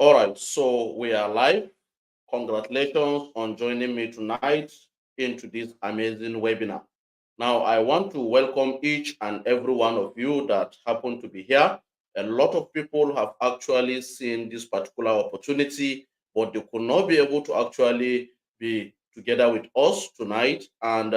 All right, so we are live. Congratulations on joining me tonight into this amazing webinar. Now, I want to welcome each and every one of you that happen to be here. A lot of people have actually seen this particular opportunity, but they could not be able to actually be together with us tonight. And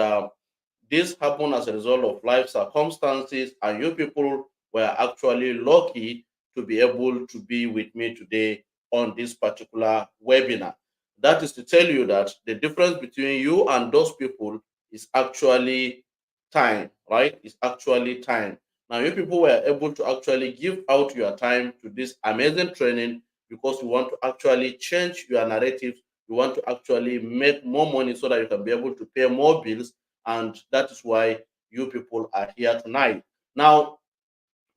this happened as a result of life circumstances, and you people were actually lucky to be able to be with me today on this particular webinar. That is to tell you that the difference between you and those people is actually time, right? It's actually time. Now, you people were able to actually give out your time to this amazing training because you want to actually change your narrative. You want to actually make more money so that you can be able to pay more bills, and that is why you people are here tonight. Now,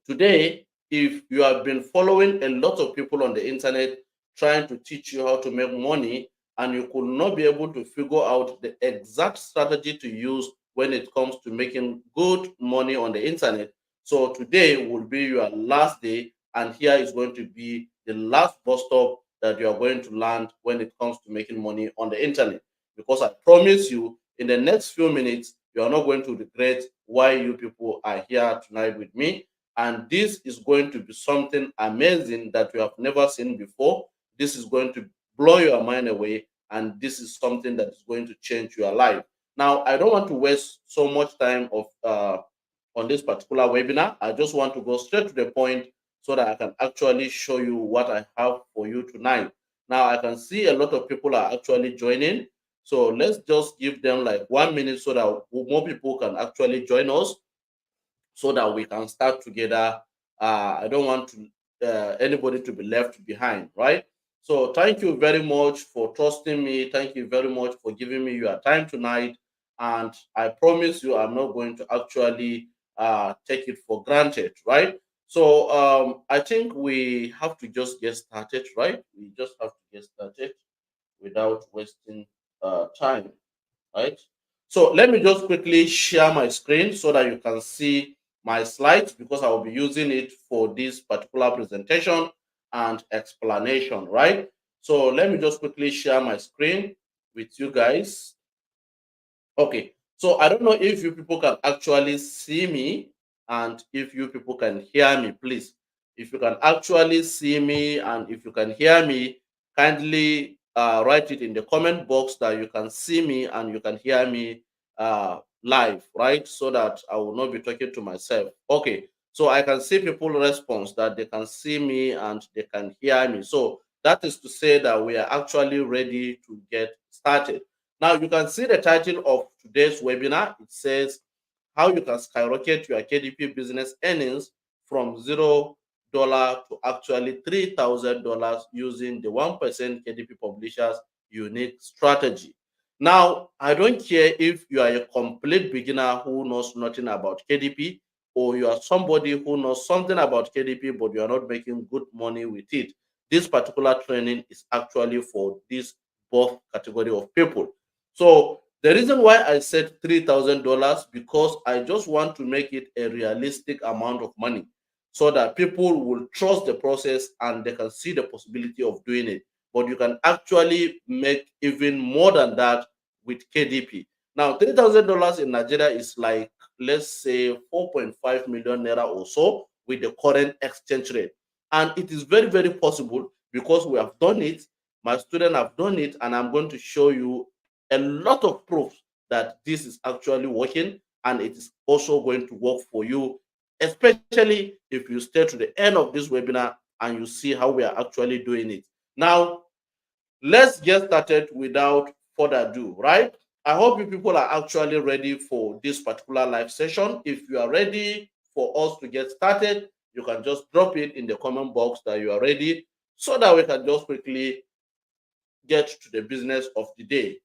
today, if you have been following a lot of people on the internet trying to teach you how to make money, and you could not be able to figure out the exact strategy to use when it comes to making good money on the internet, so today will be your last day, and here is going to be the last bus stop that you are going to land when it comes to making money on the internet. Because I promise you, in the next few minutes, you are not going to regret why you people are here tonight with me, and this is going to be something amazing that you have never seen before. This is going to blow your mind away, and this is something that is going to change your life. Now, I don't want to waste so much time of on this particular webinar. I just want to go straight to the point so that I can actually show you what I have for you tonight. Now, I can see a lot of people are actually joining, so let's just give them like 1 minute so that more people can actually join us so that we can start together. I don't want to anybody to be left behind, right? So thank you very much for trusting me. Thank you very much for giving me your time tonight. And I promise you, I'm not going to actually take it for granted, right? So I think we have to just get started, right? We just have to get started without wasting time, right? So let me just quickly share my screen so that you can see my slides, because I will be using it for this particular presentation and explanation, right? So let me just quickly share my screen with you guys. Okay, so I don't know if you people can actually see me and if you people can hear me, please. If you can actually see me and if you can hear me, kindly write it in the comment box that you can see me and you can hear me live, right? So that I will not be talking to myself. Okay, so I can see people response that they can see me and they can hear me. So that is to say that we are actually ready to get started. Now you can see the title of today's webinar. It says how you can skyrocket your KDP business earnings from $0 to actually $3,000 using the 1% KDP publishers unique strategy. Now, I don't care if you are a complete beginner who knows nothing about KDP, or you are somebody who knows something about KDP but you are not making good money with it. This particular training is actually for this both category of people. So the reason why I said $3,000, because I just want to make it a realistic amount of money so that people will trust the process and they can see the possibility of doing it. But you can actually make even more than that with KDP. Now, $3,000 in Nigeria is like, let's say, 4.5 million naira or so with the current exchange rate. And it is very, very possible because we have done it. My students have done it, and I'm going to show you a lot of proof that this is actually working, and it is also going to work for you, especially if you stay to the end of this webinar and you see how we are actually doing it. Now, let's get started without further ado, right? I hope you people are actually ready for this particular live session. If you are ready for us to get started, you can just drop it in the comment box that you are ready so that we can just quickly get to the business of the day.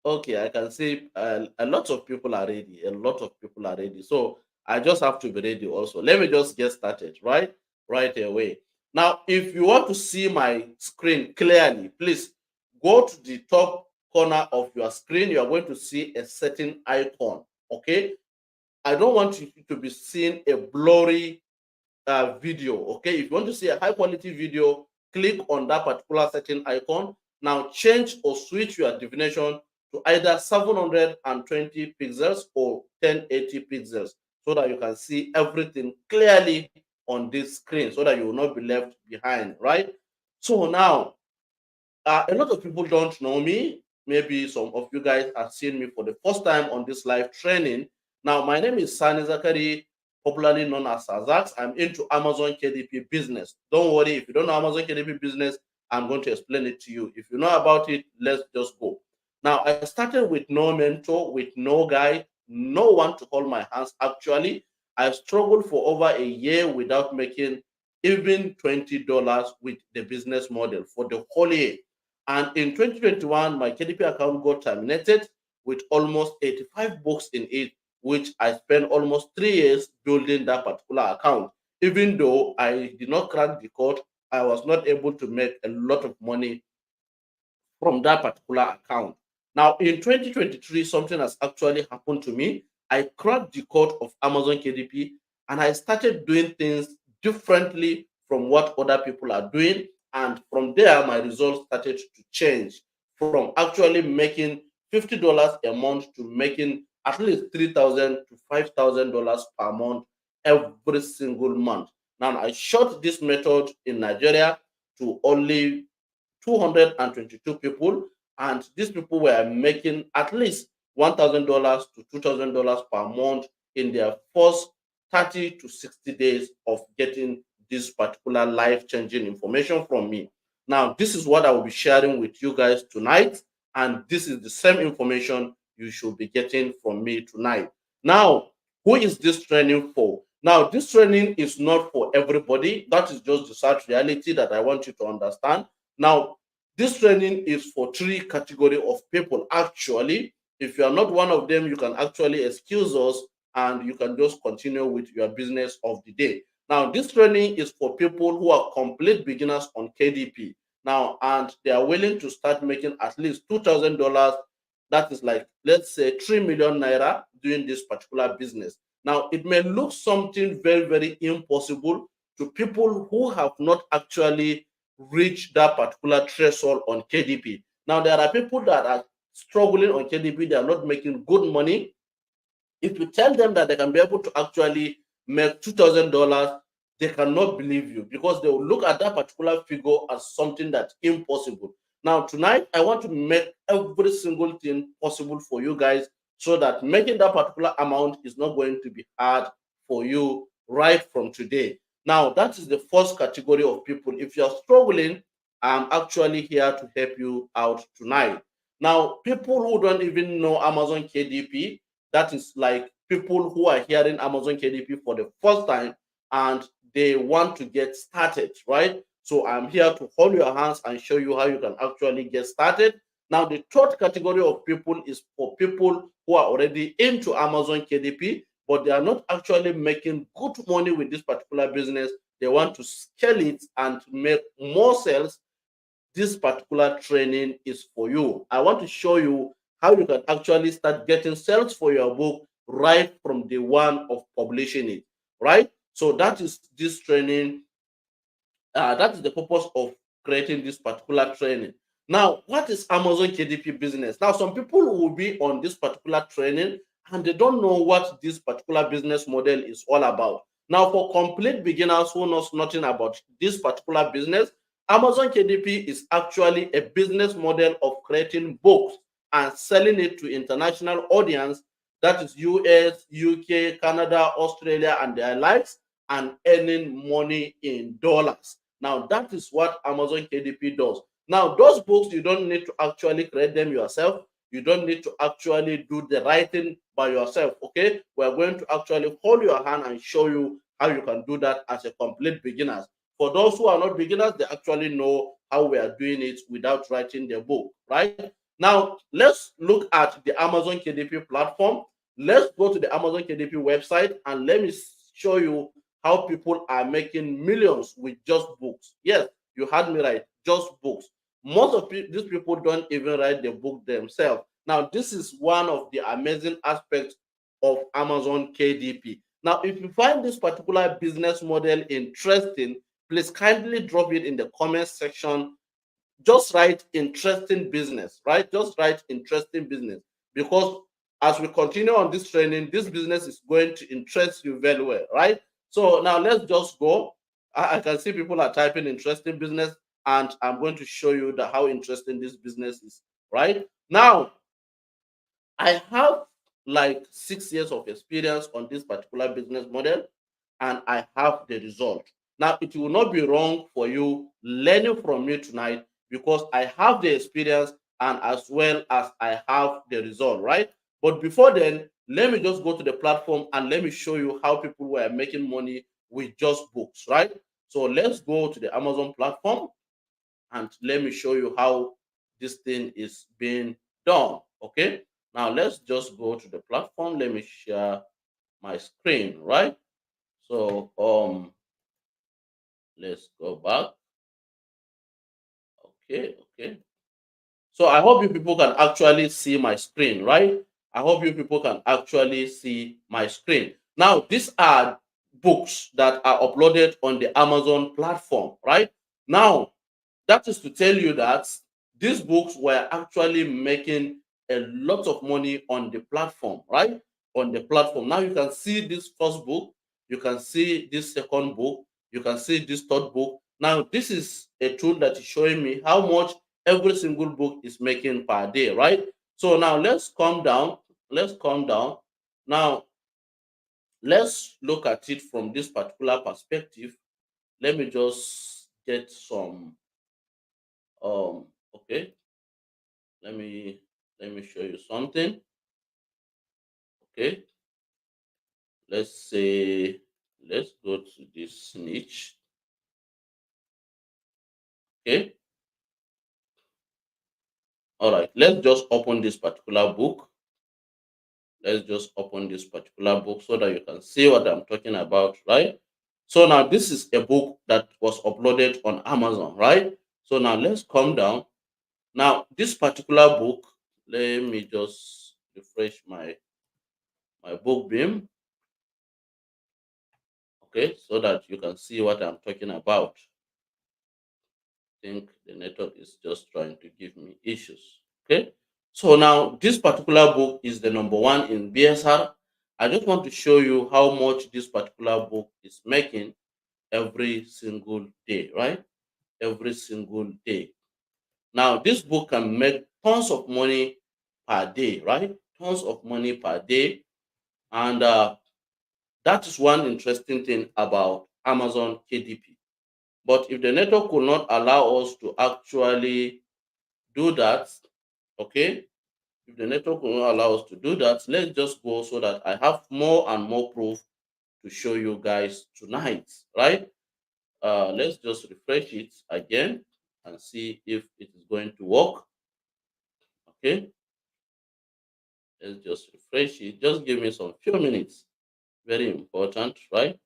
Okay, I can see a lot of people are ready. A lot of people are ready. So I just have to be ready also. Let me just get started, right? Right away. Now, if you want to see my screen clearly, please go to the top corner of your screen. You are going to see a certain icon. Okay. I don't want you to be seeing a blurry video. Okay, if you want to see a high quality video, click on that particular setting icon. Now change or switch your definition to either 720 pixels or 1080 pixels so that you can see everything clearly on this screen so that you will not be left behind, right? So now, a lot of people don't know me. Maybe some of you guys have seen me for the first time on this live training. Now, my name is Sani Zakari, popularly known as Sazax. I'm into Amazon KDP business. Don't worry, if you don't know Amazon KDP business, I'm going to explain it to you. If you know about it, let's just go. Now, I started with no mentor, with no guide, no one to hold my hands. Actually, I struggled for over a year without making even $20 with the business model for the whole year. And in 2021, my KDP account got terminated with almost 85 books in it, which I spent almost 3 years building that particular account. Even though I did not crack the code, I was not able to make a lot of money from that particular account. Now, in 2023, something has actually happened to me. I cracked the code of Amazon KDP and I started doing things differently from what other people are doing. And from there, my results started to change from actually making $50 a month to making at least $3,000 to $5,000 per month every single month. Now, I shot this method in Nigeria to only 222 people, and these people were making at least $1,000 to $2,000 per month in their first 30 to 60 days of getting this particular life-changing information from me. Now, this is what I will be sharing with you guys tonight, and this is the same information you should be getting from me tonight. Now, who is this training for? Now, this training is not for everybody. That is just the sad reality that I want you to understand. Now, this training is for three category of people. Actually, if you are not one of them, you can actually excuse us and you can just continue with your business of the day. Now, this training is for people who are complete beginners on KDP now, and they are willing to start making at least $2,000. That is like, let's say, 3 million naira doing this particular business. Now, it may look something very, very impossible to people who have not actually reached that particular threshold on KDP. Now, there are people that are struggling on KDP, they are not making good money. If you tell them that they can be able to actually make $2,000, they cannot believe you because they will look at that particular figure as something that's impossible. Now, tonight, I want to make every single thing possible for you guys so that making that particular amount is not going to be hard for you right from today. Now, that is the first category of people. If you're struggling, I'm actually here to help you out tonight. Now, people who don't even know Amazon KDP, that is like people who are hearing Amazon KDP for the first time and they want to get started, right? So I'm here to hold your hands and show you how you can actually get started. Now, the third category of people is for people who are already into Amazon KDP, but they are not actually making good money with this particular business. They want to scale it and make more sales. This particular training is for you. I want to show you how you can actually start getting sales for your book right from day one of publishing it, right? So that is this training. That is the purpose of creating this particular training. Now, what is Amazon KDP business? Now, some people will be on this particular training and they don't know what this particular business model is all about. Now, for complete beginners who knows nothing about this particular business, Amazon KDP is actually a business model of creating books and selling it to international audience, that is US, UK, Canada, Australia, and their likes, and earning money in dollars. Now, that is what Amazon KDP does. Now, those books, you don't need to actually create them yourself. You don't need to actually do the writing by yourself, okay? We're going to actually hold your hand and show you how you can do that as a complete beginner. For those who are not beginners, they actually know how we are doing it without writing the book, right? Now, let's look at the Amazon KDP platform. Let's go to the Amazon KDP website and let me show you how people are making millions with just books. Yes, you heard me right, just books. Most of these people don't even write the book themselves. Now, this is one of the amazing aspects of Amazon KDP. Now, if you find this particular business model interesting, please kindly drop it in the comment section. Just write interesting business, right? Just write interesting business, because as we continue on this training, this business is going to interest you very well, right? So now let's just go. I can see people are typing interesting business, and I'm going to show you how interesting this business is, right? Now, I have like 6 years of experience on this particular business model, and I have the result. Now, it will not be wrong for you learning from me tonight, because I have the experience and as well as I have the result, right? But before then, let me just go to the platform and let me show you how people were making money with just books, right? So let's go to the Amazon platform and let me show you how this thing is being done. Okay, now let's just go to the platform. Let me share my screen, right? So let's go back. Okay, okay. So I hope you people can actually see my screen, right? I hope you people can actually see my screen. Now, these are books that are uploaded on the Amazon platform, right? Now, that is to tell you that these books were actually making a lot of money on the platform, right? On the platform. Now you can see this first book, you can see this second book, you can see this third book. Now, this is a tool that is showing me how much every single book is making per day, right? So now let's come down. Let's come down. Now, let's look at it from this particular perspective. Let me just get some okay, let me show you something. Okay, let's say, let's go to this niche. Okay, all right, let's just open this particular book. Let's just open this particular book so that you can see what I'm talking about, right? So now this is a book that was uploaded on Amazon, right? So now let's come down. Now this particular book, let me just refresh my book beam. Okay, so that you can see what I'm talking about. I think the network is just trying to give me issues. Okay, so now this particular book is the number one in BSR. I just want to show you how much this particular book is making every single day, right? Every single day. Now, this book can make tons of money per day, right? Tons of money per day. And that is one interesting thing about Amazon KDP. But if the network will not allow us to actually do that, okay, if the network will not allow us to do that, let's just go so that I have more and more proof to show you guys tonight, right? Let's just refresh it again and see if it is going to work. Okay, let's just refresh it. Just give me some few minutes. Very important, right?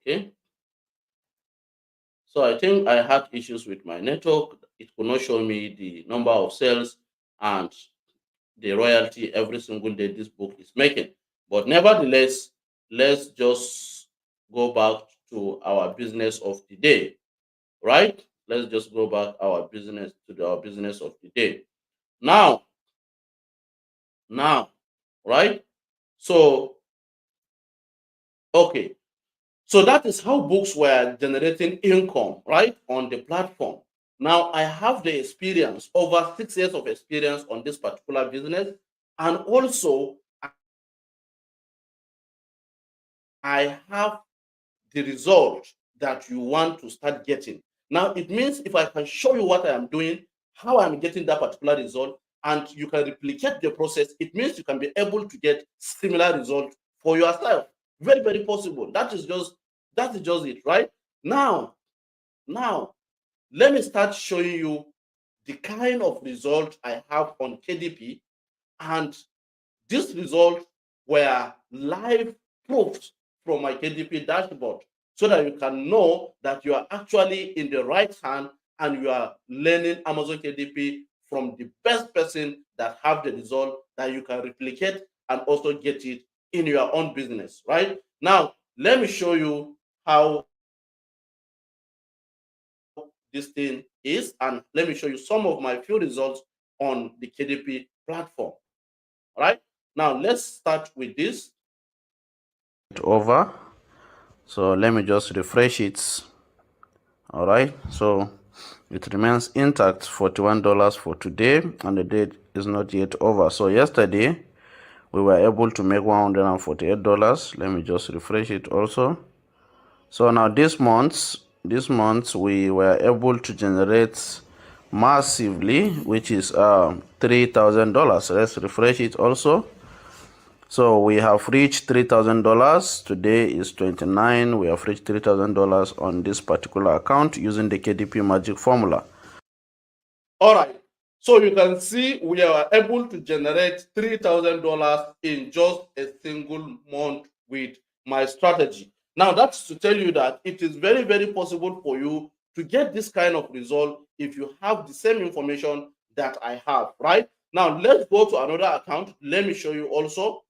Okay. So I think I had issues with my network. It could not show me the number of sales and the royalty every single day this book is making. But nevertheless, let's just go back to our business of the day, right? Let's just go back our business to our business of the day. Now, now, right? So, okay. So that is how books were generating income, right, on the platform. Now I have the experience, over 6 years of experience on this particular business, and also I have the result that you want to start getting. Now it means if I can show you what I am doing, how I'm getting that particular result, and you can replicate the process, it means you can be able to get similar result for yourself. Very, very possible. That is just it, right? Now, now let me start showing you the kind of result I have on KDP, and these results were live proofs from my KDP dashboard, so that you can know that you are actually in the right hand and you are learning Amazon KDP from the best person that have the result that you can replicate and also get it in your own business, right? Now, let me show you how this thing is, and let me show you some of my few results on the KDP platform. All right. Now let's start with this. Over. So let me just refresh it. All right. So it remains intact, $41 for today, and the date is not yet over. So yesterday we were able to make $148. Let me just refresh it also. So now this month we were able to generate massively, which is $3,000. Let's refresh it also. So we have reached $3,000. Today is 29. We have reached $3,000 on this particular account using the KDP magic formula. All right. So you can see we are able to generate $3,000 in just a single month with my strategy. Now that's to tell you that it is very, very possible for you to get this kind of result if you have the same information that I have, right? Now let's go to another account. Let me show you also.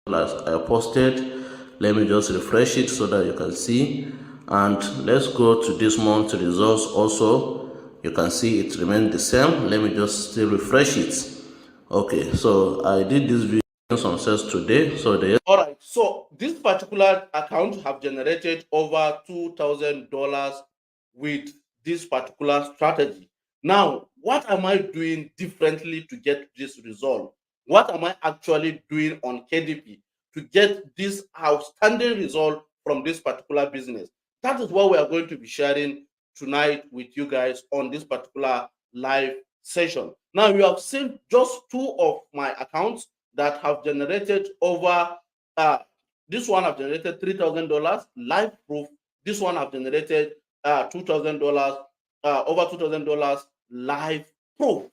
As I posted, let me just refresh it so that you can see, and let's go to this month's results also. You can see it remains the same. Let me just still refresh it. Okay, so I did this video some sales today. So all right, so this particular account have generated over $2,000 with this particular strategy. Now, what am I doing differently to get this result? What am I actually doing on KDP to get this outstanding result from this particular business? That is what we are going to be sharing tonight with you guys on this particular live session. Now, you have seen just two of my accounts that have generated over, this one have generated $3,000 live proof. This one have generated $2,000, over $2,000 live proof,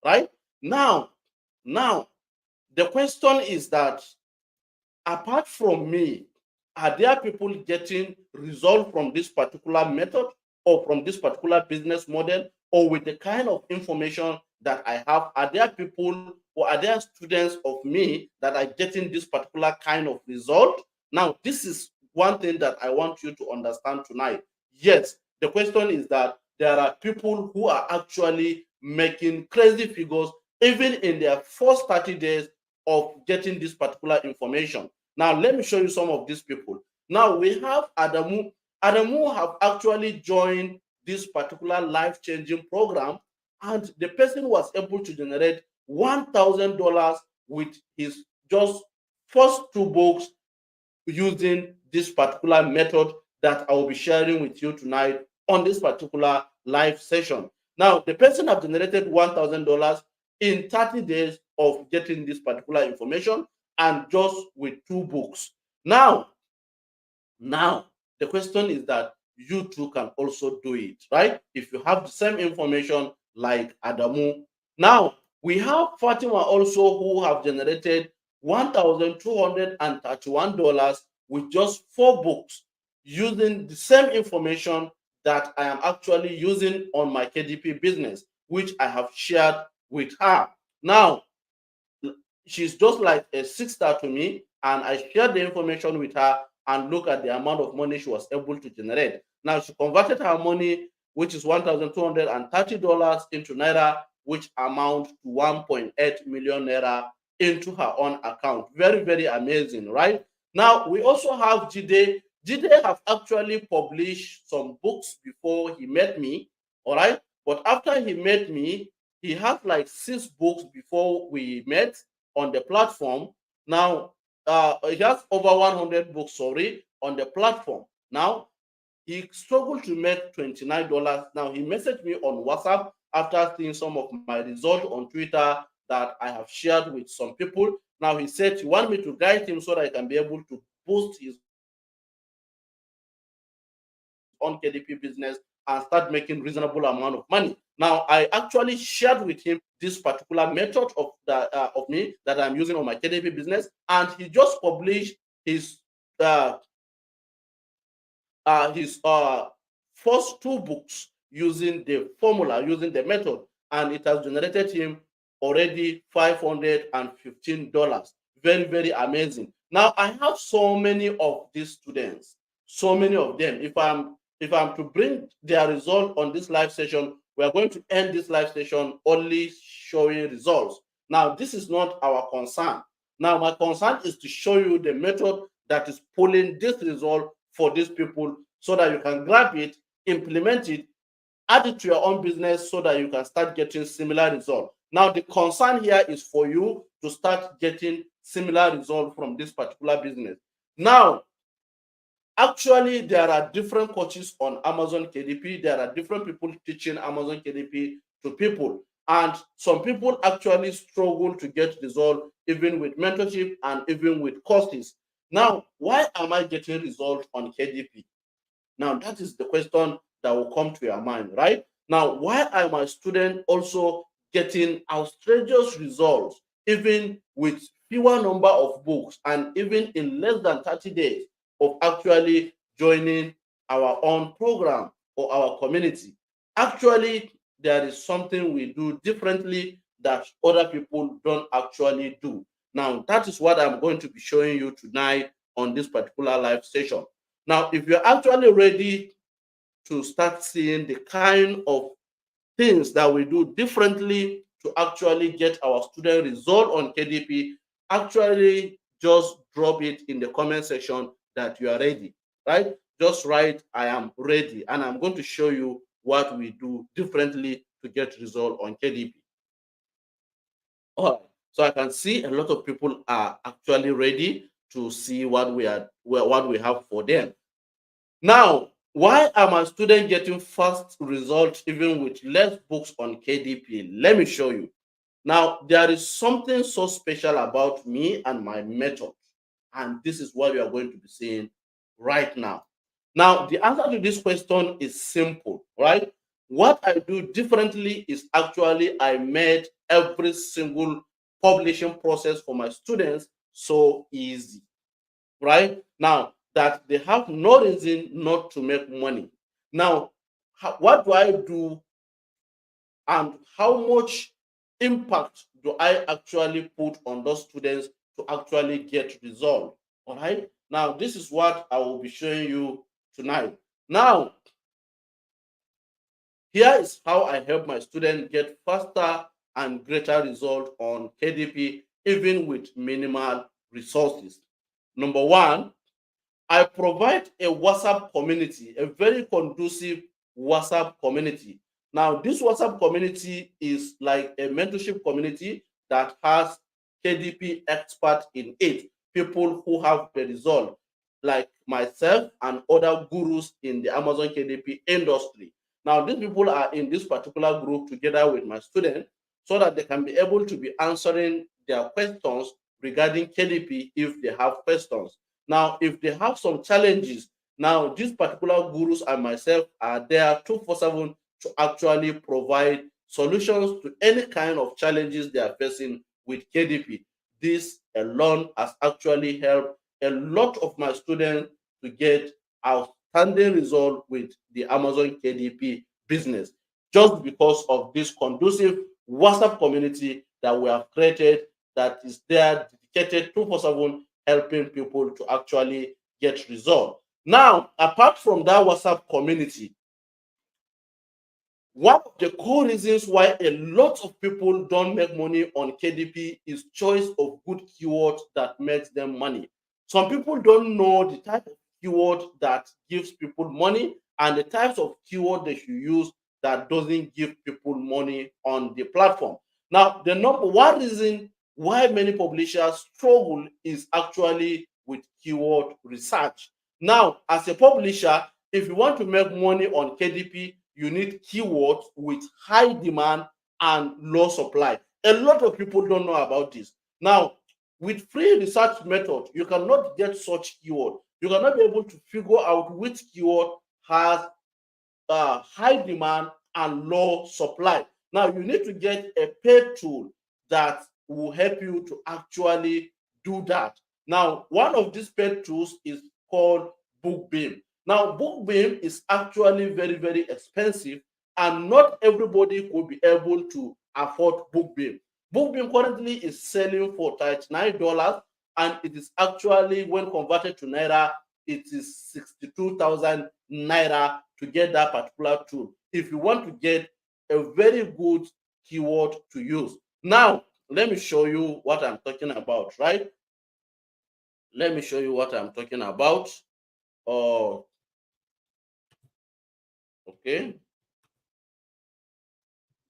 right? Now, the question is that apart from me, are there people getting result from this particular method or from this particular business model or with the kind of information that I have? Are there people or are there students of me that are getting this particular kind of result? Now, this is one thing that I want you to understand tonight. Yes, the question is that there are people who are actually making crazy figures even in their first 30 days of getting this particular information. Now, let me show you some of these people. Now, we have Adamu. Adamu have actually joined this particular life-changing program, and the person was able to generate $1,000 with his just first two books using this particular method that I will be sharing with you tonight on this particular live session. Now, the person have generated $1,000 in 30 days of getting this particular information and just with two books. Now, the question is that you too can also do it, right? If you have the same information like Adamu. Now, we have Fatima also who have generated $1,231 with just four books using the same information that I am actually using on my KDP business, which I have shared with her. Now, she's just like a sister to me, and I shared the information with her and look at the amount of money she was able to generate. Now, she converted her money, which is $1,230 into Naira, which amount to 1.8 million Naira into her own account. Very, very amazing, right? Now, we also have Jide. Jide have actually published some books before he met me, all right? But after he met me, he had like 6 books before we met on the platform. Now, he has over 100 books, sorry, on the platform. Now, he struggled to make $29. Now, he messaged me on WhatsApp after seeing some of my results on Twitter that I have shared with some people. Now, he said he wanted me to guide him so that I can be able to boost his own KDP business and start making reasonable amount of money. Now, I actually shared with him this particular method of me that I'm using on my KDP business, and he just published his first 2 books using the formula, using the method, and it has generated him already $515. Very, very amazing. Now I have so many of these students, so many of them. If I'm to bring their result on this live session, we are going to end this live session only showing results. Now, this is not our concern. Now, my concern is to show you the method that is pulling this result for these people so that you can grab it, implement it, add it to your own business so that you can start getting similar results. Now, the concern here is for you to start getting similar results from this particular business. Now, actually, there are different coaches on Amazon KDP. There are different people teaching Amazon KDP to people. And some people actually struggle to get results even with mentorship and even with courses. Now, why am I getting results on KDP? Now, that is the question that will come to your mind, right? Now, why are my students also getting outrageous results, even with fewer number of books and even in less than 30 days of actually joining our own program or our community? Actually, there is something we do differently that other people don't actually do. Now, that is what I'm going to be showing you tonight on this particular live session. Now, if you're actually ready to start seeing the kind of things that we do differently to actually get our student result on KDP, actually just drop it in the comment section that you are ready, right? Just write, I am ready, and I'm going to show you what we do differently to get result on KDP. All right. So I can see a lot of people are actually ready to see what we have for them. Now, why are my students getting fast results even with less books on KDP? Let me show you. Now, there is something so special about me and my method, and this is what we are going to be seeing right now. Now, the answer to this question is simple, right? What I do differently is actually I made every single publishing process for my students so easy, right? Now, that they have no reason not to make money. Now, what do I do and how much impact do I actually put on those students to actually get result? All right. Now, this is what I will be showing you tonight. Now, here is how I help my students get faster and greater result on KDP, even with minimal resources. Number one, I provide a WhatsApp community, a very conducive WhatsApp community. Now, this WhatsApp community is like a mentorship community that has KDP experts in it, people who have the result, like myself and other gurus in the Amazon KDP industry. Now, these people are in this particular group together with my students so that they can be able to be answering their questions regarding KDP if they have questions. Now, if they have some challenges, now these particular gurus and myself are there 247 to actually provide solutions to any kind of challenges they are facing with KDP. This alone has actually helped a lot of my students to get outstanding results with the Amazon KDP business, just because of this conducive WhatsApp community that we have created that is there dedicated 247 helping people to actually get results. Now, apart from that WhatsApp community, one of the core reasons why a lot of people don't make money on KDP is choice of good keywords that makes them money. Some people don't know the type of keyword that gives people money and the types of keyword they should use that doesn't give people money on the platform. Now, the number one reason why many publishers struggle is actually with keyword research. Now, as a publisher, if you want to make money on KDP, you need keywords with high demand and low supply. A lot of people don't know about this. Now, with free research method, you cannot get such keyword. You cannot be able to figure out which keyword has high demand and low supply. Now, you need to get a paid tool that will help you to actually do that. Now, one of these paid tools is called BookBeam. Now, BookBeam is actually very, very expensive, and not everybody could be able to afford BookBeam. Bookbeam currently is selling for $39, and it is actually, when converted to naira, it is 62,000 naira to get that particular tool. If you want to get a very good keyword to use. Now, let me show you what I'm talking about, right? Let me show you what I'm talking about. Oh, okay.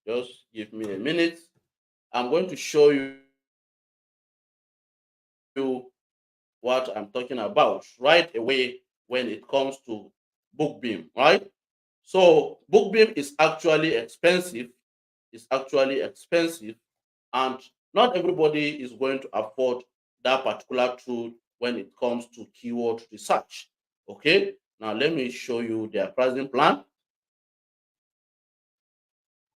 Just give me a minute. I'm going to show you what I'm talking about right away when it comes to Bookbeam, right? So Bookbeam is actually expensive. It's actually expensive, and not everybody is going to afford that particular tool when it comes to keyword research. Okay, now let me show you their pricing plan.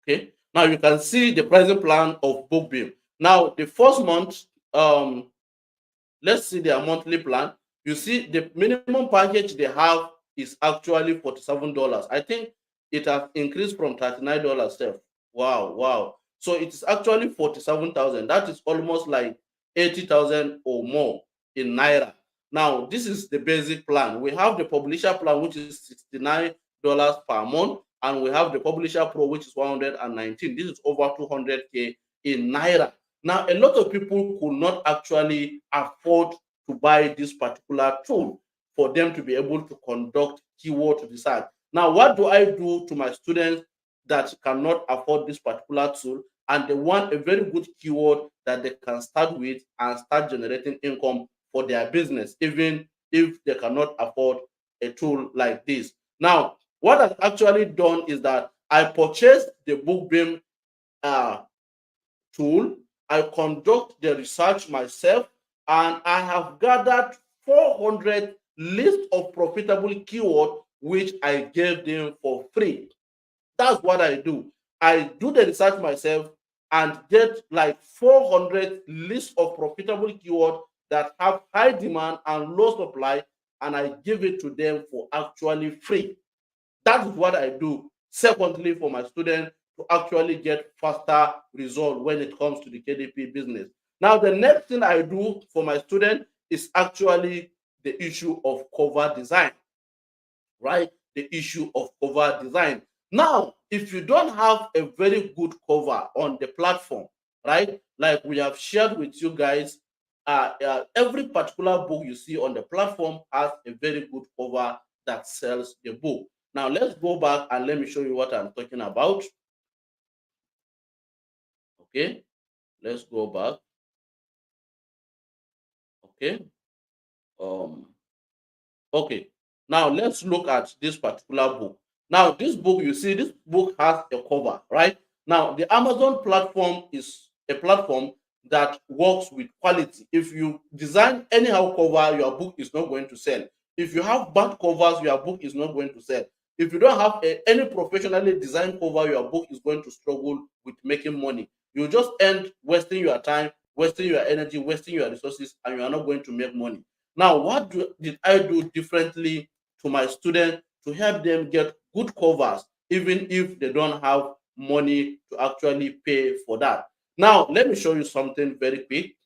Okay, now you can see the pricing plan of Bookbeam. Now the first month, let's see their monthly plan. You see the minimum package they have is actually $47. I think it has increased from $39. Wow, wow. So it is actually 47,000. That is almost like 80,000 or more in naira. Now, this is the basic plan. We have the publisher plan, which is $69 per month, and we have the publisher pro, which is 119. This is over 200K in naira. Now, a lot of people could not actually afford to buy this particular tool for them to be able to conduct keyword research. Now, what do I do to my students that cannot afford this particular tool and they want a very good keyword that they can start with and start generating income for their business, even if they cannot afford a tool like this? Now, what I've actually done is that I purchased the Bookbeam uh, tool. I conduct the research myself, and I have gathered 400 list of profitable keyword which I gave them for free. That's what I do. I do the research myself and get like 400 list of profitable keyword that have high demand and low supply, and I give it to them for actually free. That is what I do. Secondly, for my students to actually get faster result when it comes to the KDP business. Now, the next thing I do for my student is actually the issue of cover design, right? The issue of cover design. Now, if you don't have a very good cover on the platform, right? Like we have shared with you guys, every particular book you see on the platform has a very good cover that sells the book. Now, let's go back and let me show you what I'm talking about. Okay, let's go back. Okay. Um, Okay, now let's look at this particular book. Now, this book, you see, this book has a cover, right? Now, the Amazon platform is a platform that works with quality. If you design anyhow cover, your book is not going to sell. If you have bad covers, your book is not going to sell. If you don't have any professionally designed cover, your book is going to struggle with making money. You just end wasting your time, wasting your energy, wasting your resources, and you are not going to make money. Now, did I do differently to my students to help them get good covers, even if they don't have money to actually pay for that? Now, let me show you something very quick.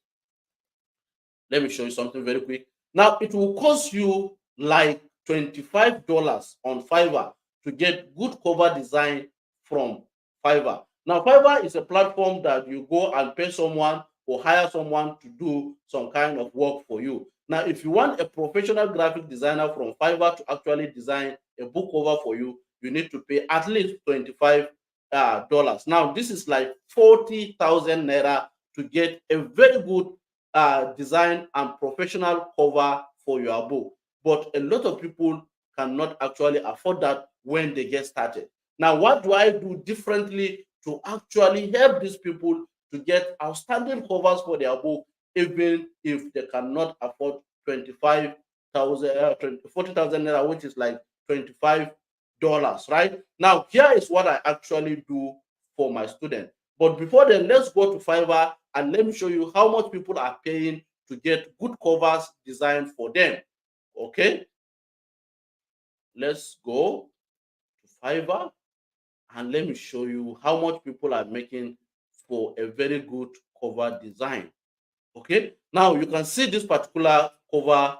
Let me show you something very quick. Now, it will cost you like $25 on Fiverr to get good cover design from Fiverr. Now, Fiverr is a platform that you go and pay someone or hire someone to do some kind of work for you. Now, if you want a professional graphic designer from Fiverr to actually design a book cover for you, you need to pay at least $25. Now, this is like 40,000 naira to get a very good design and professional cover for your book. But a lot of people cannot actually afford that when they get started. Now, what do I do differently to actually help these people to get outstanding covers for their book, even if they cannot afford 25,000, 40,000 naira, which is like $25, right? Now, here is what I actually do for my students. But before then, let's go to Fiverr and let me show you how much people are paying to get good covers designed for them. Okay, let's go to Fiverr and let me show you how much people are making for a very good cover design. Okay, now you can see this particular cover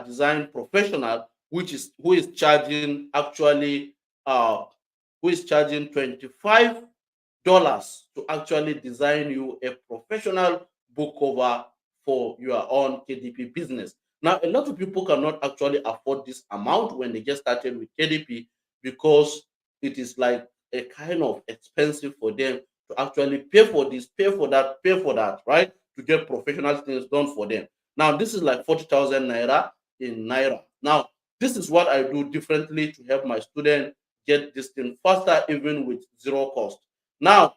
design professional, who is charging actually uh, who is charging $25 to actually design you a professional book cover for your own KDP business. Now, a lot of people cannot actually afford this amount when they get started with KDP because it is like a kind of expensive for them to actually pay for this, pay for that, right? To get professional things done for them. Now, this is like 40,000 naira in naira. Now, this is what I do differently to help my student get this thing faster, even with zero cost. Now,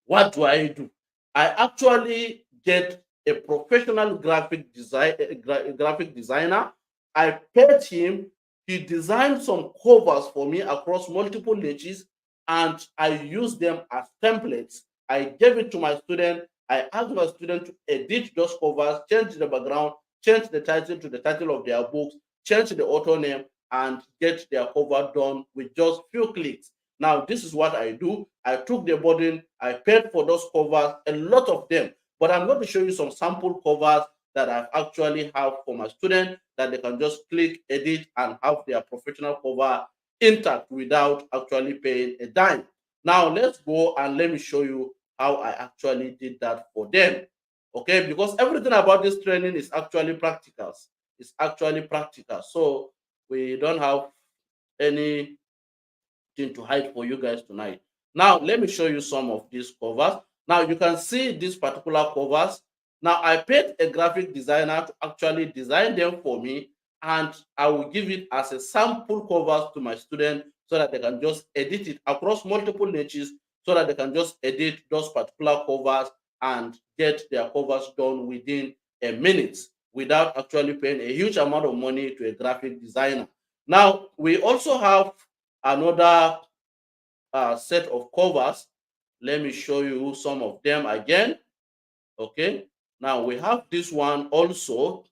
what do I do? I actually get a professional graphic designer. I paid him. He designed some covers for me across multiple niches, and I use them as templates. I gave it to my student. I asked my student to edit those covers, change the background, change the title to the title of their books, change the author name, and get their cover done with just few clicks. Now, this is what I do. I took the burden, I paid for those covers, a lot of them. But I'm going to show you some sample covers that I've actually have for my students that they can just click, edit, and have their professional cover intact without actually paying a dime. Now, let's go and let me show you how I actually did that for them. Okay, because everything about this training is actually practical. It's actually practical. So we don't have any to hide for you guys tonight. Now, let me show you some of these covers. Now, you can see these particular covers. Now, I paid a graphic designer to actually design them for me, and I will give it as a sample covers to my students so that they can just edit it across multiple niches so that they can just edit those particular covers and get their covers done within a minute without actually paying a huge amount of money to a graphic designer. Now, we also have another set of covers. Let me show you some of them again. Okay, now we have this one also.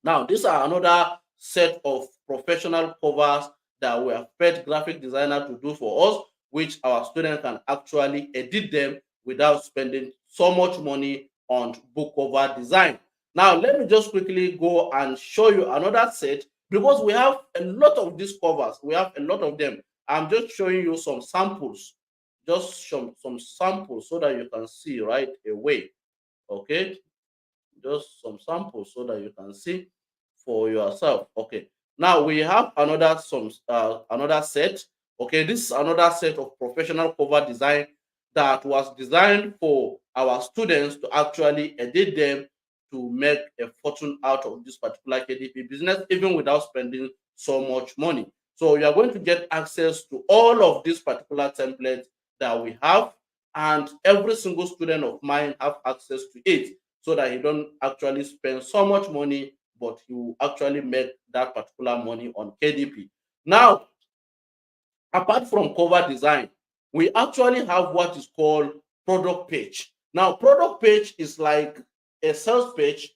Now, these are another set of professional covers that we have paid graphic designer to do for us, which our students can actually edit them without spending so much money on book cover design. Now, let me just quickly go and show you another set because we have a lot of these covers. We have a lot of them. I'm just showing you some samples, just some samples so that you can see right away. Okay, just some samples so that you can see for yourself. Okay, now we have another set. Okay, this is another set of professional cover design that was designed for our students to actually edit them to make a fortune out of this particular KDP business, even without spending so much money. So you are going to get access to all of these particular templates that we have, and every single student of mine have access to it so that he don't actually spend so much money, but he will actually make that particular money on KDP. Now, apart from cover design, we actually have what is called product page. Now, product page is like a sales page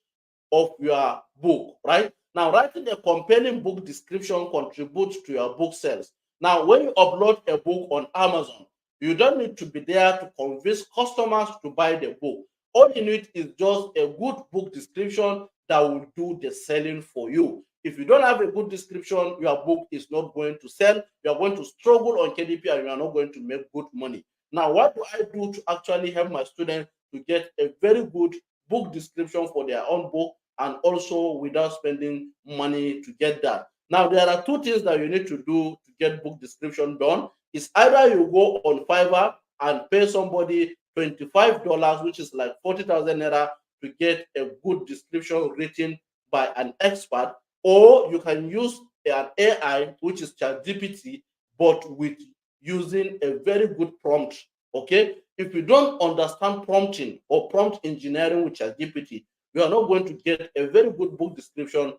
of your book, right? Now, writing a compelling book description contributes to your book sales. Now, when you upload a book on Amazon, you don't need to be there to convince customers to buy the book. All you need is just a good book description that will do the selling for you. If you don't have a good description, your book is not going to sell. You are going to struggle on KDP and you are not going to make good money. Now, what do I do to actually help my students to get a very good book description for their own book and also without spending money to get that? Now, there are two things that you need to do to get book description done. It's either you go on Fiverr and pay somebody $25, which is like 40,000 naira, to get a good description written by an expert, or you can use an AI, which is ChatGPT, but with using a very good prompt. Okay, if you don't understand prompting or prompt engineering with ChatGPT, you are not going to get a very good book description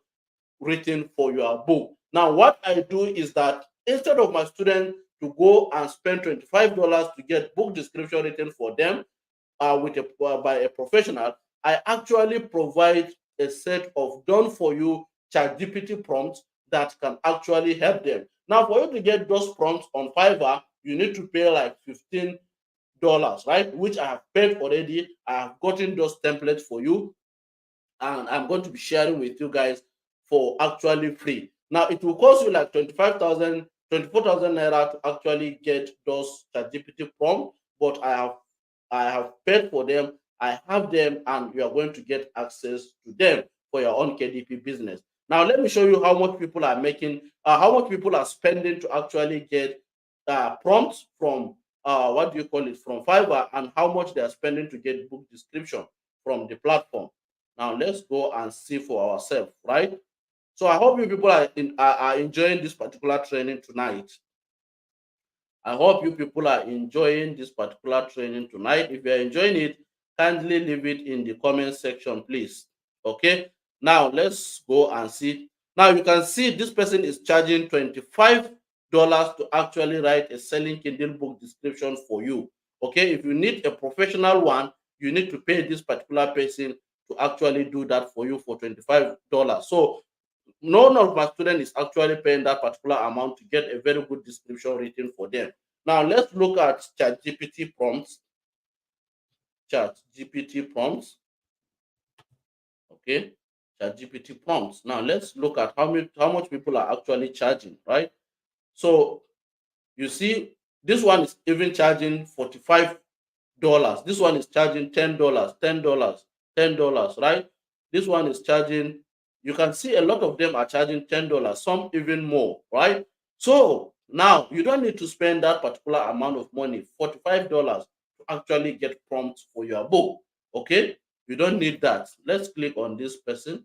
written for your book. Now, what I do is that instead of my student to go and spend $25 to get book description written for them by a professional, I actually provide a set of done for you ChatGPT prompts that can actually help them. Now, for you to get those prompts on Fiverr, you need to pay like right? Which I have paid already. I have gotten those templates for you, and I'm going to be sharing with you guys for actually free. Now it will cost you like 25,000, 24,000 naira to actually get those ChatGPT prompt, but I have paid for them. I have them, and you are going to get access to them for your own KDP business. Now let me show you how much people are making, how much people are spending to actually get prompts from what do you call it, from Fiverr, and how much they are spending to get book description from the platform. Now let's go and see for ourselves, right? So I hope you people are enjoying this particular training tonight. I hope you people are enjoying this particular training tonight. If you are enjoying it, kindly leave it in the comment section, please. Okay. Now let's go and see. Now you can see this person is charging $25 to actually write a selling Kindle book description for you. Okay. If you need a professional one, you need to pay this particular person to actually do that for you for $25. So none of my students is actually paying that particular amount to get a very good description written for them. Now let's look at ChatGPT prompts. ChatGPT prompts. Okay, ChatGPT prompts. Now let's look at how much people are actually charging, right? So you see, this one is even charging $45. This one is charging $10, $10, $10, right? This one is charging, you can see a lot of them are charging $10, some even more, right? So now you don't need to spend that particular amount of money, $45, to actually get prompts for your book. Okay, you don't need that. Let's click on this person.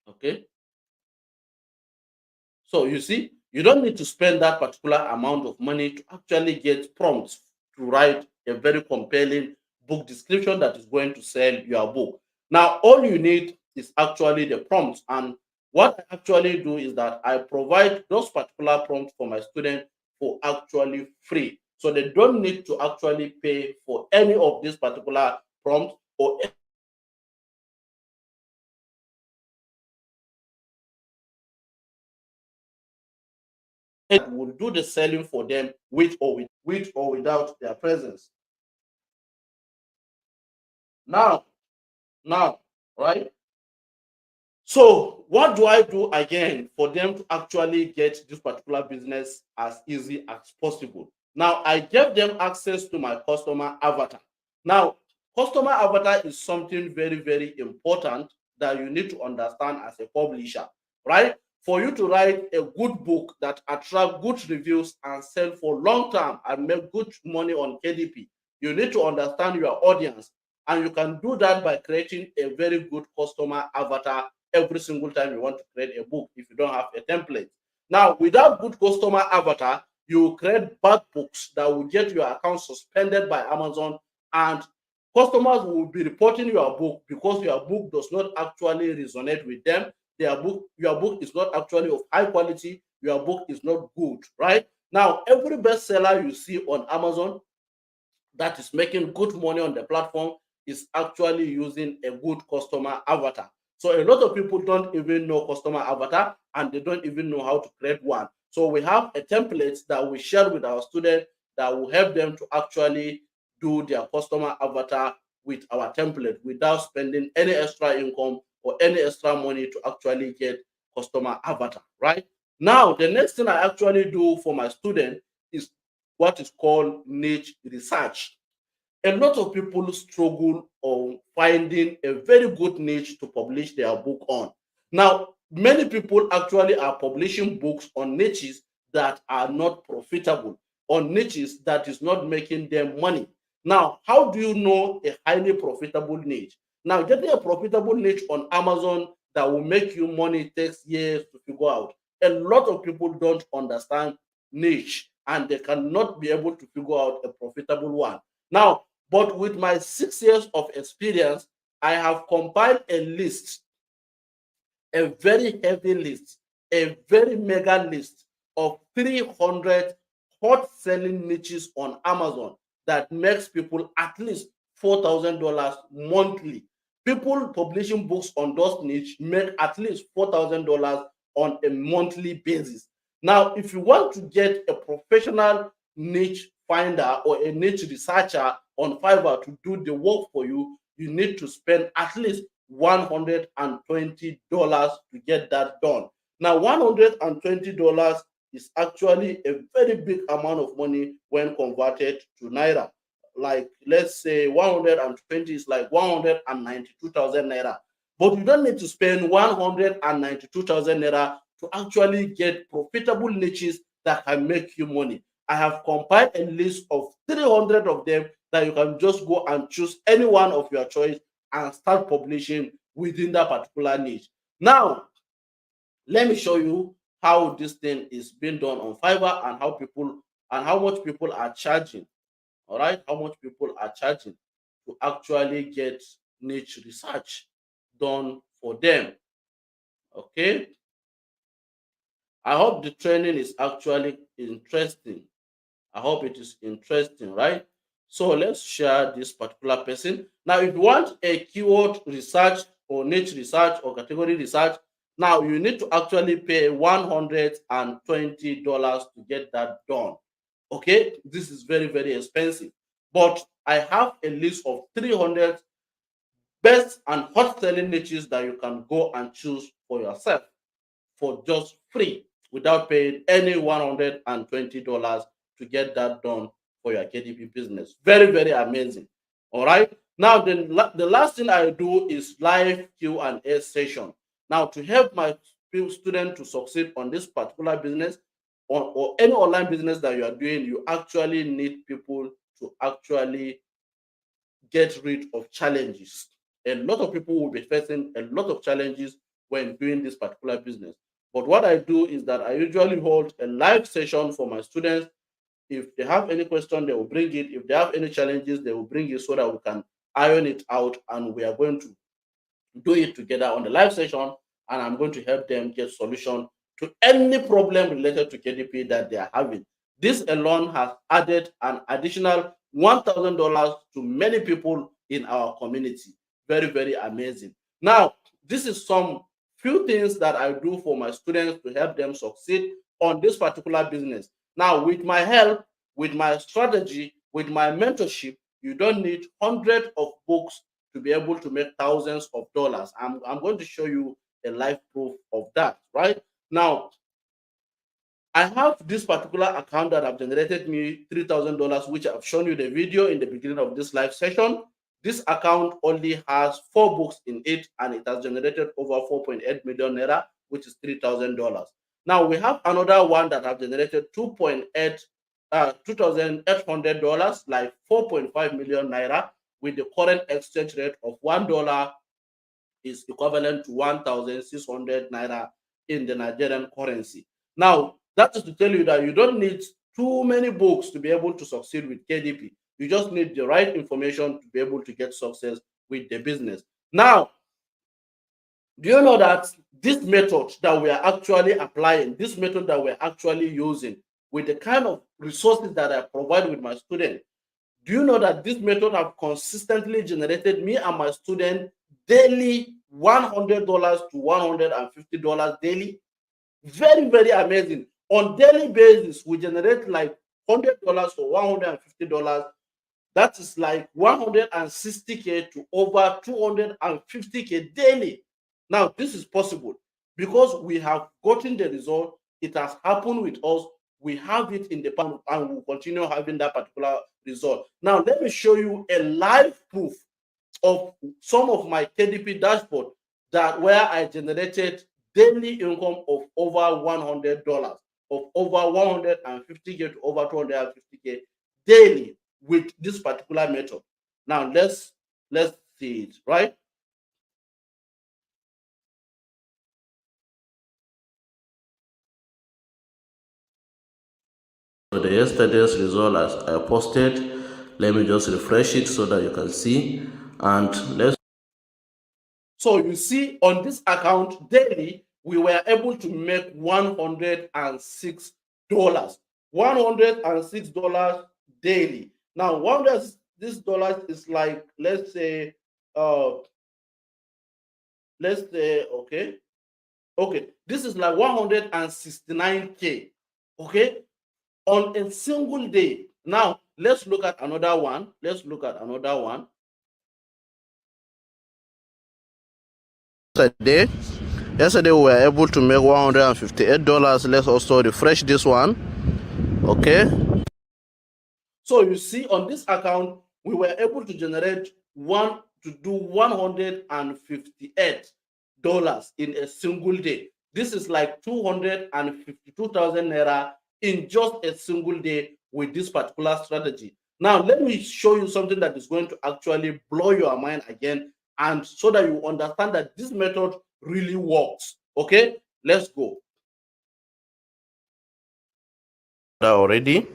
Okay, so you see, you don't need to spend that particular amount of money to actually get prompts to write a very compelling book description that is going to sell your book. Now, all you need is actually the prompts. And what I actually do is that I provide those particular prompts for my students for actually free. So they don't need to actually pay for any of these particular prompts or will do the selling for them with or without their presence. Now, now, right? So what do I do again for them to actually get this particular business as easy as possible? Now, I gave them access to my customer avatar. Now, customer avatar is something very, very important that you need to understand as a publisher, right? For you to write a good book that attract good reviews and sell for long term and make good money on KDP, you need to understand your audience. And you can do that by creating a very good customer avatar every single time you want to create a book if you don't have a template. Now, without good customer avatar, you create bad books that will get your account suspended by Amazon, and customers will be reporting your book because your book does not actually resonate with them. Your book is not actually of high quality. Your book is not good, right? Now, every bestseller you see on Amazon that is making good money on the platform is actually using a good customer avatar. So a lot of people don't even know customer avatar, and they don't even know how to create one. So we have a template that we share with our students that will help them to actually do their customer avatar with our template without spending any extra income or any extra money to actually get customer avatar, right? Now, the next thing I actually do for my student is what is called niche research. A lot of people struggle on finding a very good niche to publish their book on. Now, many people actually are publishing books on niches that are not profitable, on niches that is not making them money. Now, how do you know a highly profitable niche? Now, getting a profitable niche on Amazon that will make you money takes years to figure out. A lot of people don't understand niche, and they cannot be able to figure out a profitable one. Now, but with my 6 years of experience, I have compiled a list, a very heavy list, a very mega list of 300 hot selling niches on Amazon that makes people at least $4,000 monthly. People publishing books on those niche make at least $4,000 on a monthly basis. Now, if you want to get a professional niche finder or a niche researcher on Fiverr to do the work for you, you need to spend at least $120 to get that done. Now, $120 is actually a very big amount of money when converted to naira. Like, let's say 120 is like 192,000 naira. But you don't need to spend 192,000 naira to actually get profitable niches that can make you money. I have compiled a list of 300 of them that you can just go and choose any one of your choice and start publishing within that particular niche. Now, let me show you how this thing is being done on Fiverr and how much people are charging. All right, how much people are charging to actually get niche research done for them. Okay, I hope the training is actually interesting. I hope it is interesting, right? So let's share this particular person. Now, if you want a keyword research or niche research or category research, now you need to actually pay $120 to get that done. Okay, this is very, very expensive. But I have a list of 300 best and hot selling niches that you can go and choose for yourself for just free without paying any $120 to get that done for your KDP business. Very, very amazing. All right. Now, the last thing I do is live Q&A session. Now, to help my student to succeed on this particular business or any online business that you are doing, you actually need people to actually get rid of challenges. A lot of people will be facing a lot of challenges when doing this particular business. But what I do is that I usually hold a live session for my students. If they have any question, they will bring it. If they have any challenges, they will bring it so that we can iron it out, and we are going to do it together on the live session, and I'm going to help them get solution to any problem related to KDP that they are having. This alone has added an additional $1,000 to many people in our community. Very, very amazing. Now, this is some few things that I do for my students to help them succeed on this particular business. Now, with my help, with my strategy, with my mentorship, you don't need hundreds of books to be able to make thousands of dollars. I'm going to show you a live proof of that right now. I have this particular account that have generated me $3,000, which I've shown you the video in the beginning of this live session. This account only has 4 books in it, and it has generated over 4.8 million naira, which is $3,000. Now we have another one that have generated 2.8 $2,800, like 4.5 million naira, with the current exchange rate of $1 is equivalent to 1,600 naira in the Nigerian currency. Now, that is to tell you that you don't need too many books to be able to succeed with KDP. You just need the right information to be able to get success with the business. Now, do you know that this method that we are actually applying, this method that we're actually using with the kind of resources that I provide with my students, do you know that this method have consistently generated me and my student daily $100 to $150 daily? Very, very amazing. On daily basis, we generate like $100 to $150. That is like 160K to over 250K daily. Now, this is possible because we have gotten the result. It has happened with us. We have it in the past, and we'll continue having that particular result. Now, let me show you a live proof of some of my KDP dashboard that where I generated daily income of over $100, of over 150K to over 250K daily with this particular method. Now let's see it, right? So the yesterday's result as I posted, let me just refresh it so that you can see. And let's so you see on this account daily, we were able to make $106. $106 daily. Now, this dollars is like, uh let's say, okay, this is like 169K. Okay, on a single day. Now, let's look at another one. Let's look at another one. Yesterday we were able to make $158. Let's also refresh this one. Okay. So you see on this account, we were able to generate $158 in a single day. This is like 252,000 naira in just a single day with this particular strategy. Now, let me show you something that is going to actually blow your mind again, and so that you understand that this method really works. Okay, let's go. Already,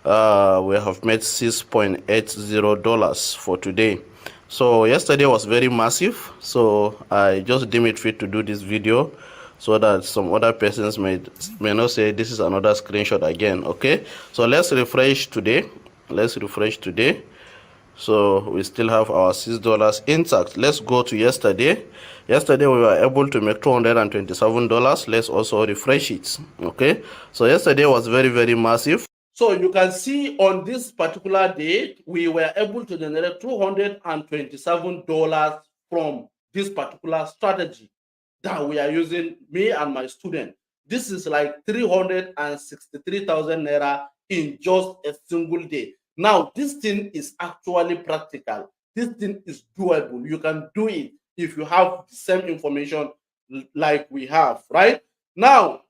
we have made $6.80 for today. So yesterday was very massive, so I just deem it fit to do this video so that some other persons may not say this is another screenshot again. Okay, so let's refresh today. So we still have our $6 intact. Let's go to yesterday. Yesterday we were able to make $227. Let's also refresh it. Okay, so yesterday was very, very massive. So you can see on this particular day, we were able to generate $227 from this particular strategy that we are using, me and my student. This is like 363,000 naira in just a single day. Now, this thing is actually practical. This thing is doable. You can do it if you have the same information like we have, right? Now,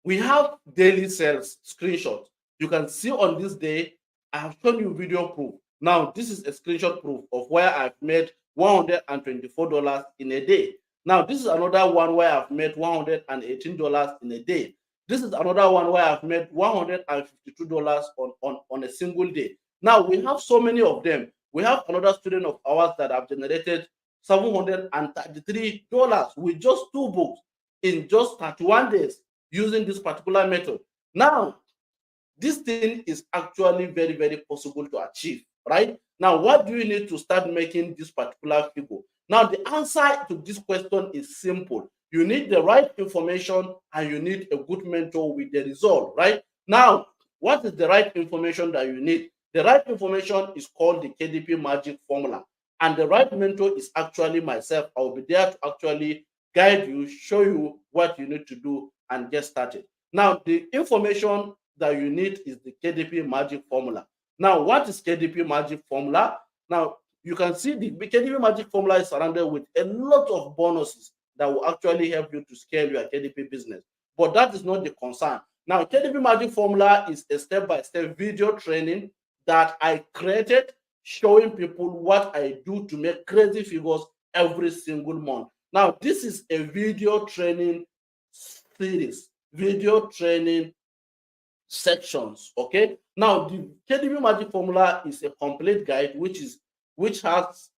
we have daily sales screenshot. You can see on this day, I have shown you video proof. Now, this is a screenshot proof of where I've made $124 in a day. Now, this is another one where I've made $118 in a day. This is another one where I've made $152 on a single day. Now, we have so many of them. We have another student of ours that have generated $733 with just 2 books in just 31 days using this particular method. Now, this thing is actually very, very possible to achieve, right? Now, what do you need to start making this particular figure? Now, the answer to this question is simple. You need the right information and you need a good mentor with the result, right? Now, what is the right information that you need? The right information is called the KDP magic formula. And the right mentor is actually myself. I will be there to actually guide you, show you what you need to do and get started. Now, the information that you need is the KDP magic formula. Now, what is KDP magic formula? Now, you can see the KDP magic formula is surrounded with a lot of bonuses that will actually help you to scale your KDP business. But that is not the concern. Now, KDP magic formula is a step-by-step video training that I created showing people what I do to make crazy figures every single month. Now, this is a video training series, video training sections. Okay. Now, the KDP magic formula is a complete guide which has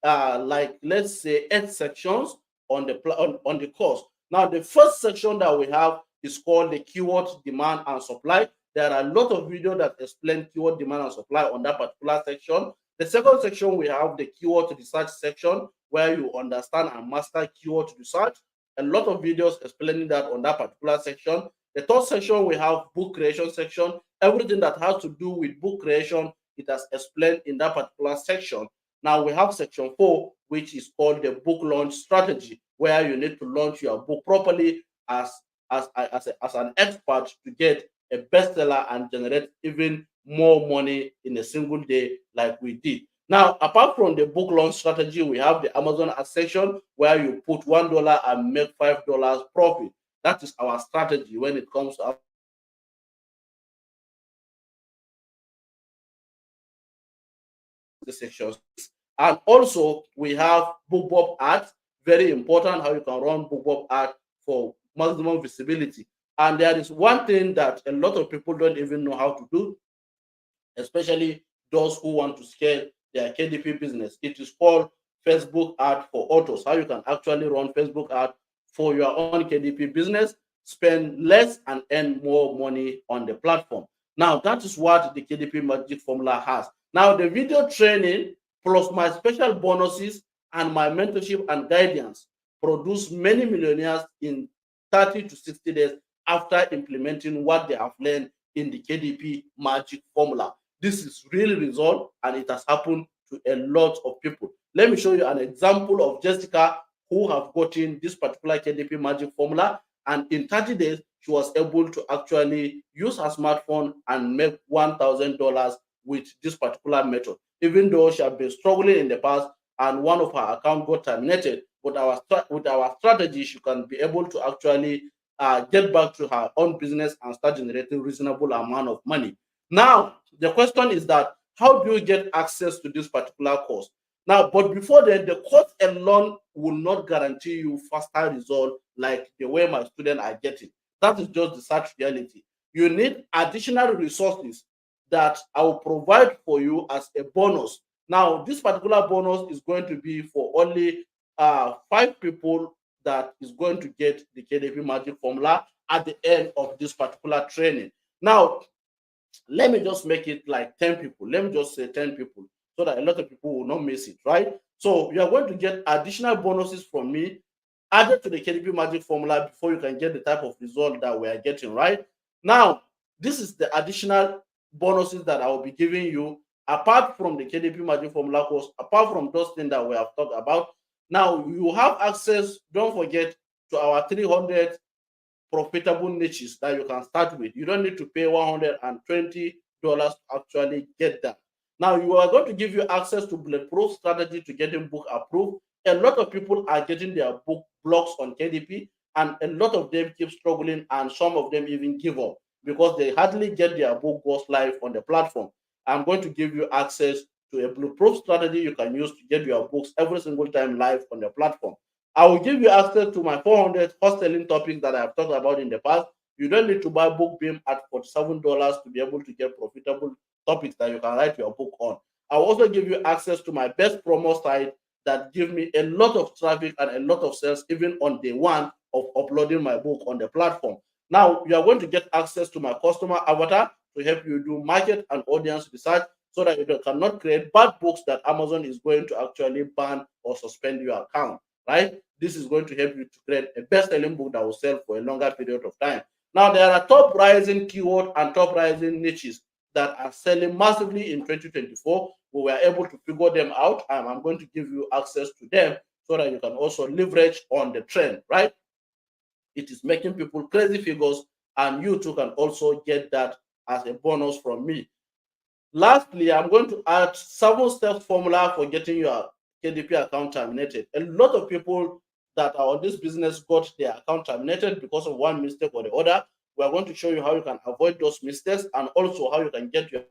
like, let's say, 8 sections on the course. Now, the first section that we have is called the keyword demand and supply. There are a lot of videos that explain keyword demand and supply on that particular section. The second section, we have the keyword research section, where you understand and master keyword research. A lot of videos explaining that on that particular section. The third section, we have book creation section. Everything that has to do with book creation, it has explained in that particular section. Now we have section 4, which is called the book launch strategy, where you need to launch your book properly as an expert to get a bestseller and generate even more money in a single day like we did. Now, apart from the book launch strategy, we have the Amazon ads section where you put $1 and make $5 profit. That is our strategy when it comes to the sections. And also, we have BookBub ads, very important how you can run BookBub ads for maximum visibility. And there is one thing that a lot of people don't even know how to do, especially those who want to scale their KDP business. It is called Facebook ad for autos. How you can actually run Facebook ad for your own KDP business, spend less and earn more money on the platform. Now, that is what the KDP magic formula has. Now, the video training plus my special bonuses and my mentorship and guidance produce many millionaires in 30 to 60 days after implementing what they have learned in the KDP magic formula. This is really result, and it has happened to a lot of people. Let me show you an example of Jessica who have gotten this particular KDP magic formula, and in 30 days she was able to actually use her smartphone and make $1,000 with this particular method, even though she had been struggling in the past and one of her account got terminated. But with our strategy, she can be able to actually get back to her own business and start generating reasonable amount of money. Now, the question is that how do you get access to this particular course? Now, but before then, the course alone will not guarantee you faster result like the way my students are getting. That is just the sad reality. You need additional resources that I will provide for you as a bonus. Now, this particular bonus is going to be for only 5 people that is going to get the KDP magic formula at the end of this particular training. Now, let me just make it like 10 people. Let me just say 10 people so that a lot of people will not miss it, right? So you are going to get additional bonuses from me added to the KDP magic formula before you can get the type of result that we are getting, right? Now, this is the additional bonuses that I will be giving you apart from the KDP magic formula course, apart from those things that we have talked about. Now, you have access, don't forget, to our 300 profitable niches that you can start with. You don't need to pay $120 to actually get that. Now, you are going to give you access to bulletproof strategy to getting book approved. A lot of people are getting their book blocks on KDP, and a lot of them keep struggling, and some of them even give up because they hardly get their book goes live on the platform. I'm going to give you access to a bulletproof strategy you can use to get your books every single time live on the platform. I will give you access to my 400 hot-selling topics that I have talked about in the past. You don't need to buy book beam at $47 to be able to get profitable topics that you can write your book on. I will also give you access to my best promo site that give me a lot of traffic and a lot of sales even on day one of uploading my book on the platform. Now, you are going to get access to my customer avatar to help you do market and audience research so that you cannot create bad books that Amazon is going to actually ban or suspend your account, right? This is going to help you to create a best-selling book that will sell for a longer period of time. Now, there are top rising keyword and top rising niches that are selling massively in 2024. We were able to figure them out, and I'm going to give you access to them so that you can also leverage on the trend, right? It is making people crazy figures, and you too can also get that as a bonus from me. Lastly, I'm going to add 7-step formula for getting your KDP account terminated. A lot of people that are on this business got their account terminated because of one mistake or the other. We are going to show you how you can avoid those mistakes and also how you can get your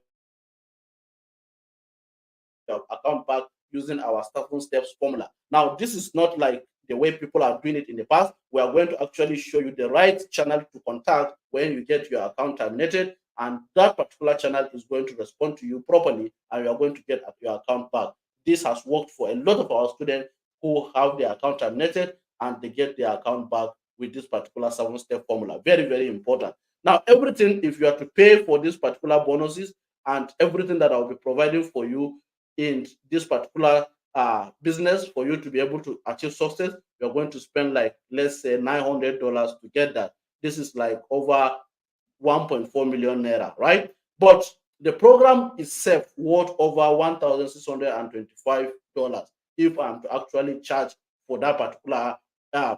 account back using our 7-steps formula. Now, this is not like the way people are doing it in the past. We are going to actually show you the right channel to contact when you get your account terminated, and that particular channel is going to respond to you properly, and you are going to get your account back. This has worked for a lot of our students who have their account terminated and they get their account back with this particular 7-step formula. Very, very important. Now, everything, if you are to pay for these particular bonuses and everything that I'll be providing for you in this particular business for you to be able to achieve success, you're going to spend like, let's say, $900 to get that. This is like over 1.4 million naira, right? But the program itself worth over $1,625 if I'm to actually charge for that particular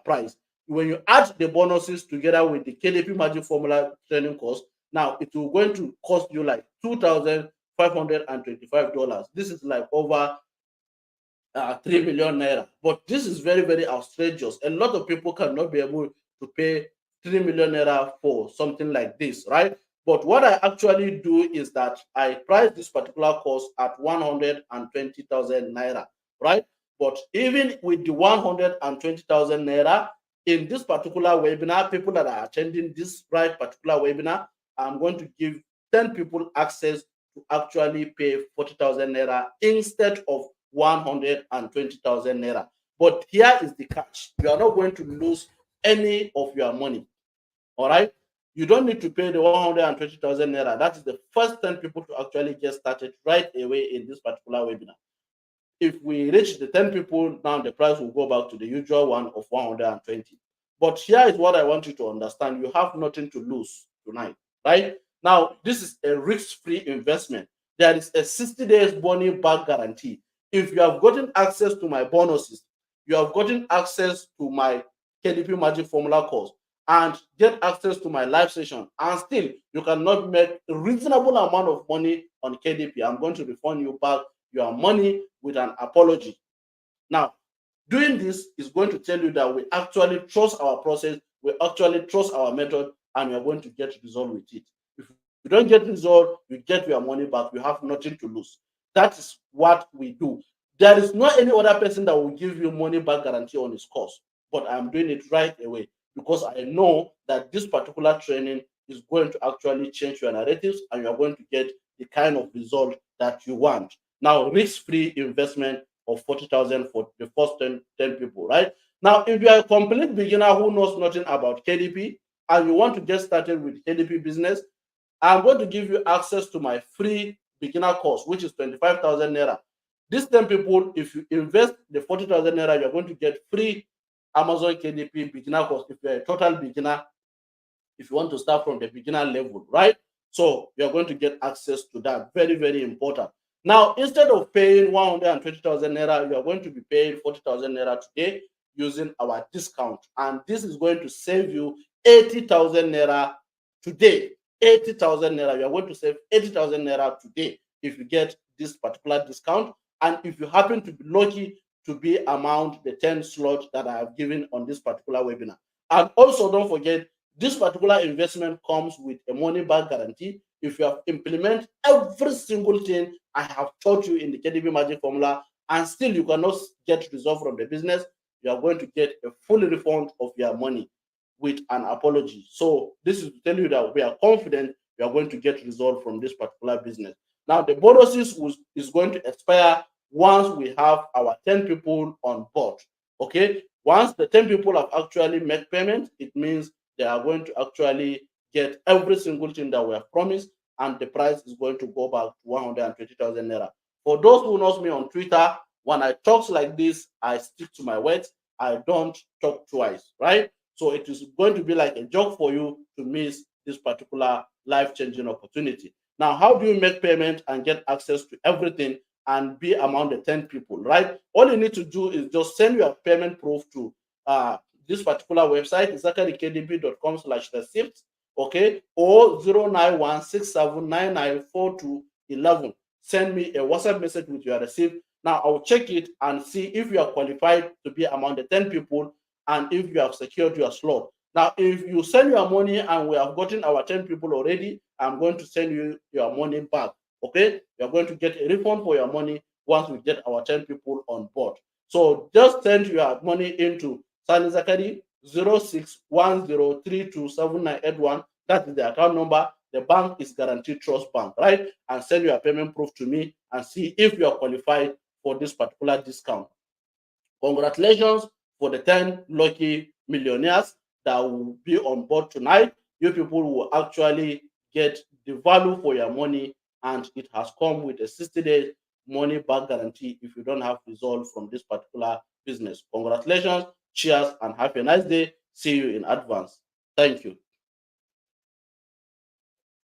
price. When you add the bonuses together with the KDP Magic Formula training course, now it will going to cost you like $2,525. This is like over 3 million naira. But this is very, very outrageous. A lot of people cannot be able to pay 3 million naira for something like this, right? But what I actually do is that I price this particular course at 120,000 naira, right? But even with the 120,000 naira, in this particular webinar, people that are attending this right particular webinar, I'm going to give 10 people access to actually pay 40,000 naira instead of 120,000 naira. But here is the catch: you are not going to lose any of your money. All right, you don't need to pay the 120,000 naira. That is the first 10 people to actually get started right away in this particular webinar. If we reach the 10 people, now the price will go back to the usual one of 120. But here is what I want you to understand. You have nothing to lose tonight, right? Now, this is a risk-free investment. There is a 60 days money back guarantee. If you have gotten access to my bonuses, you have gotten access to my KDP Magic Formula course, and get access to my live session, and still you cannot make a reasonable amount of money on KDP, I'm going to refund you back your money with an apology. Now, doing this is going to tell you that we actually trust our process, we actually trust our method, and we are going to get result with it. If you don't get result, you get your money back. You have nothing to lose. That is what we do. There is not any other person that will give you money back guarantee on his course, but I'm doing it right away because I know that this particular training is going to actually change your narratives and you are going to get the kind of result that you want. Now, risk-free investment of 40,000 for the first 10 people, right? Now, if you are a complete beginner who knows nothing about KDP and you want to get started with KDP business, I'm going to give you access to my free beginner course, which is 25,000 naira. These 10 people, if you invest the 40,000 naira, you're going to get free Amazon KDP beginner course if you're a total beginner, if you want to start from the beginner level, right? So you're going to get access to that. Very, very important. Now, instead of paying 120,000 naira, you are going to be paying 40,000 naira today using our discount. And this is going to save you 80,000 naira today. 80,000 naira. You are going to save 80,000 naira today if you get this particular discount. And if you happen to be lucky to be among the 10 slots that I have given on this particular webinar. And also, don't forget, this particular investment comes with a money back guarantee. If you have implement every single thing I have taught you in the KDP Magic Formula and still you cannot get result from the business, you are going to get a full refund of your money with an apology. So this is to tell you that we are confident you are going to get result from this particular business. Now, the bonuses is going to expire once we have our 10 people on board. Okay, once the 10 people have actually made payment, it means they are going to actually get every single thing that we have promised, and the price is going to go back to 120,000 naira. For those who knows me on Twitter, when I talk like this, I stick to my words. I don't talk twice, right? So it is going to be like a joke for you to miss this particular life-changing opportunity. Now, how do you make payment and get access to everything and be among the 10 people, right? All you need to do is just send your payment proof to this particular website is zakarykdb.com/receipt, okay, or 09167994211. Send me a WhatsApp message with your receipt. Now I'll check it and see if you are qualified to be among the 10 people and if you have secured your slot. Now, if you send your money and we have gotten our 10 people already, I'm going to send you your money back. Okay, you're going to get a refund for your money once we get our 10 people on board. So just send your money into Sani Zakari 0610327981. That is the account number. The bank is Guaranteed Trust Bank, right? And send your payment proof to me and see if you are qualified for this particular discount. Congratulations for the 10 lucky millionaires that will be on board tonight. You people will actually get the value for your money, and it has come with a 60-day money back guarantee if you don't have result from this particular business. Congratulations, cheers, and have a nice day. See you in advance. Thank you.